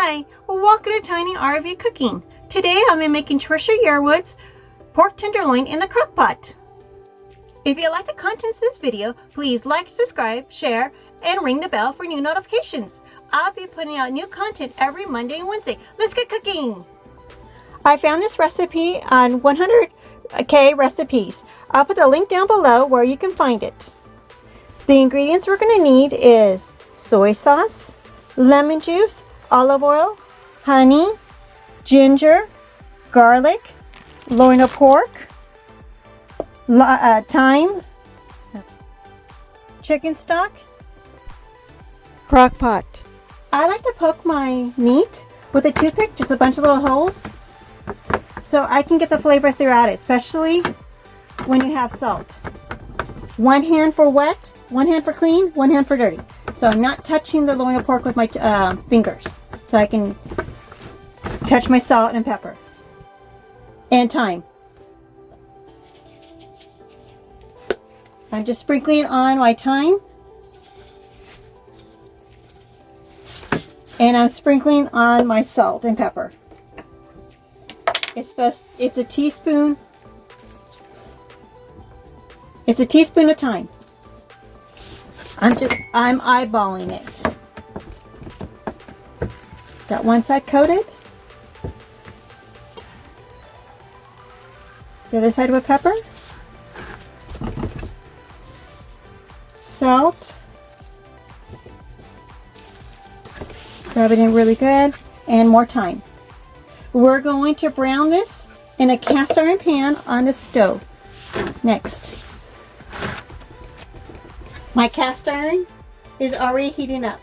Hi, welcome to Tiny RV Cooking. Today I'll be making Trisha Yearwood's pork tenderloin in the crock pot. If you like the contents of this video, please like, subscribe, share, and ring the bell for new notifications. I'll be putting out new content every Monday and Wednesday. Let's get cooking! I found this recipe on 100K recipes. I'll put the link down below where you can find it. The ingredients we're going to need is soy sauce, lemon juice, olive oil, honey, ginger, garlic, loin of pork, thyme, chicken stock, crock pot. I like to poke my meat with a toothpick, just a bunch of little holes, so I can get the flavor throughout it, especially when you have salt. One hand for wet, one hand for clean, one hand for dirty. So I'm not touching the loin of pork with my fingers, so I can touch my salt and pepper and thyme. I'm just sprinkling on my thyme, and I'm sprinkling on my salt and pepper. It's a teaspoon. It's a teaspoon of thyme. I'm eyeballing it. Got one side coated. The other side with pepper. Salt. Rub it in really good. And more thyme. We're going to brown this in a cast iron pan on the stove. Next. My cast iron is already heating up.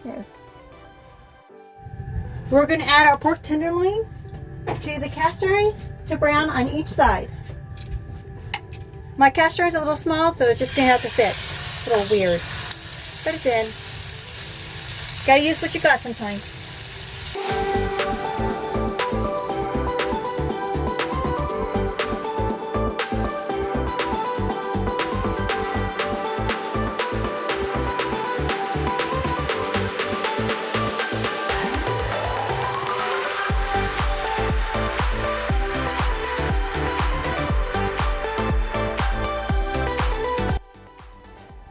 There. We're going to add our pork tenderloin to the cast iron to brown on each side. My cast iron is a little small, so it's just going to have to fit. It's a little weird. But it's in. Gotta use what you got sometimes.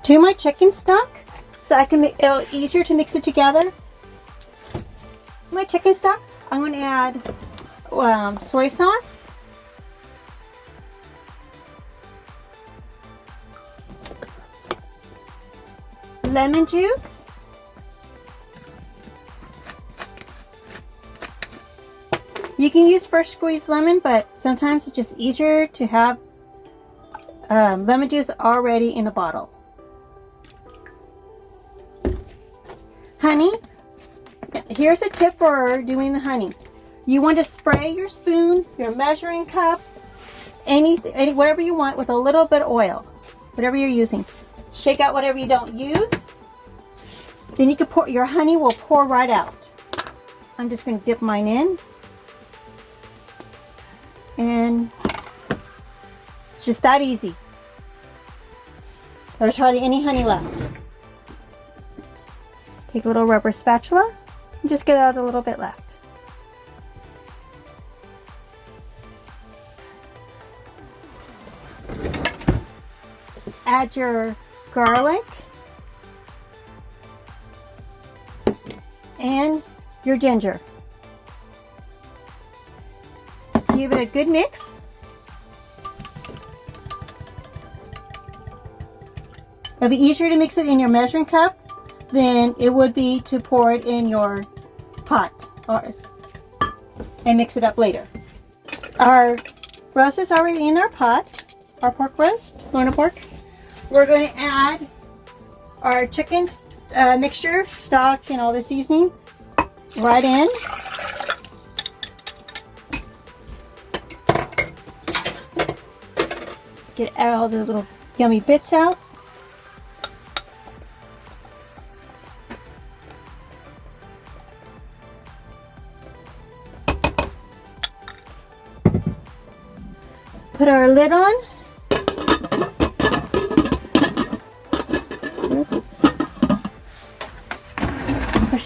To my chicken stock, so I can make it easier to mix it together. My chicken stock, I'm going to add soy sauce, lemon juice, you can use fresh squeezed lemon, but sometimes it's just easier to have lemon juice already in a bottle. Honey. Here's a tip for doing the honey. You want to spray your spoon, your measuring cup, whatever you want, with a little bit of oil, whatever you're using. Shake out whatever you don't use. Then you can pour, your honey will pour right out. I'm just going to dip mine in. And it's just that easy. There's hardly any honey left. Take a little rubber spatula and just get out a little bit left. Add your garlic and your ginger. Give it a good mix. It'll be easier to mix it in your measuring cup than it would be to pour it in your pot and mix it up later. Our roast is already in our pot, our pork roast, loin of pork. We're going to add our chicken mixture, stock, and all the seasoning right in. Get all the little yummy bits out. Put our lid on.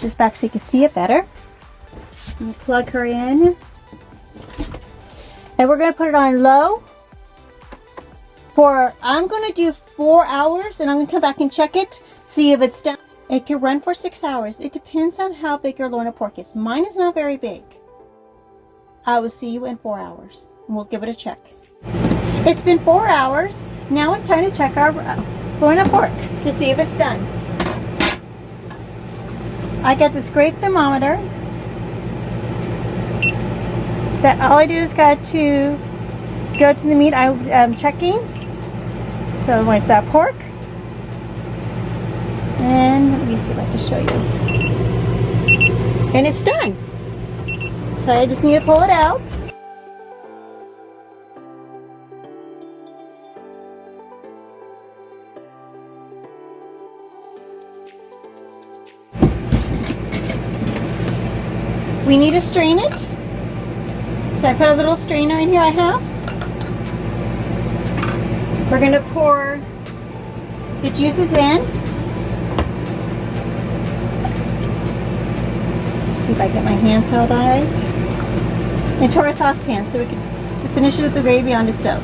this back so you can see it better. I'm going to plug her in. And we're going to put it on low for, I'm going to do 4 hours, and I'm going to come back and check it, see if it's done. It can run for 6 hours. It depends on how big your loin of pork is. Mine is not very big. I will see you in 4 hours, and we'll give it a check. It's been 4 hours. Now it's time to check our loin of pork to see if it's done. I got this great thermometer that all I do is got to go to the meat I'm checking. So when it's that pork, and let me see if I can show you. And it's done. So I just need to pull it out. We need to strain it. So I put a little strainer in here I have. We're going to pour the juices in. See if I get my hands held all right. Into our saucepan so we can finish it with the gravy on the stove.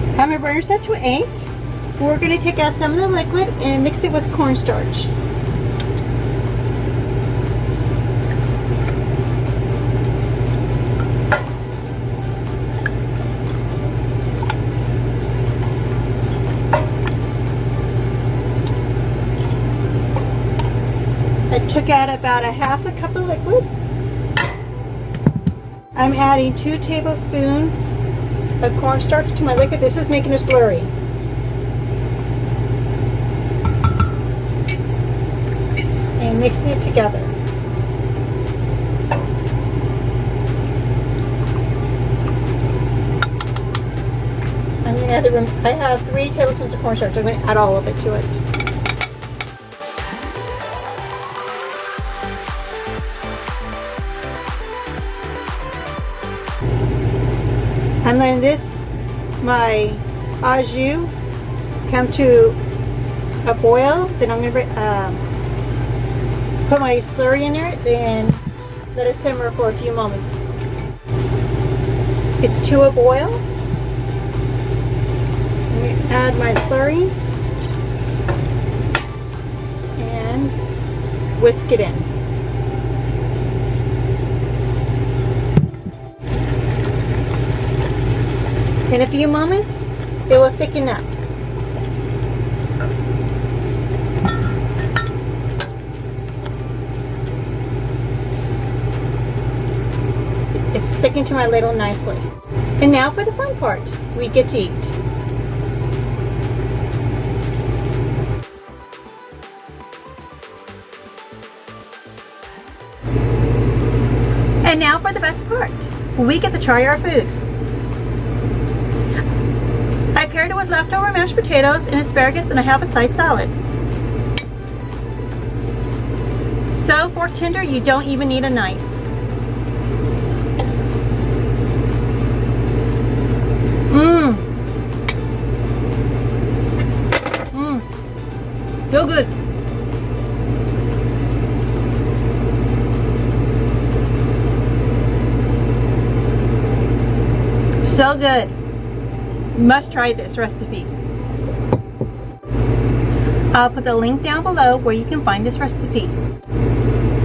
I have my burner set to 8. We're going to take out some of the liquid and mix it with cornstarch. I took out about a half a cup of liquid. I'm adding 2 tablespoons of cornstarch to my liquid. This is making a slurry. And mixing it together. I'm going to add I have 3 tablespoons of cornstarch. I'm going to add all of it to it. I'm letting my au jus come to a boil. Then I'm going to put my slurry in there and let it simmer for a few moments. It's to a boil. I'm going to add my slurry and whisk it in. In a few moments, it will thicken up. It's sticking to my ladle nicely. And now for the fun part. We get to eat. And now for the best part. We get to try our food. I paired it with leftover mashed potatoes and asparagus and a half a side salad. So pork tender, you don't even need a knife. So good. So good. You must try this recipe. I'll put the link down below where you can find this recipe.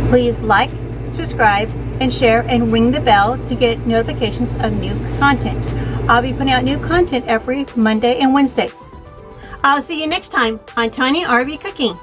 Please like, subscribe, and share, and ring the bell to get notifications of new content. I'll be putting out new content every Monday and Wednesday. I'll see you next time on Tiny RV Cooking.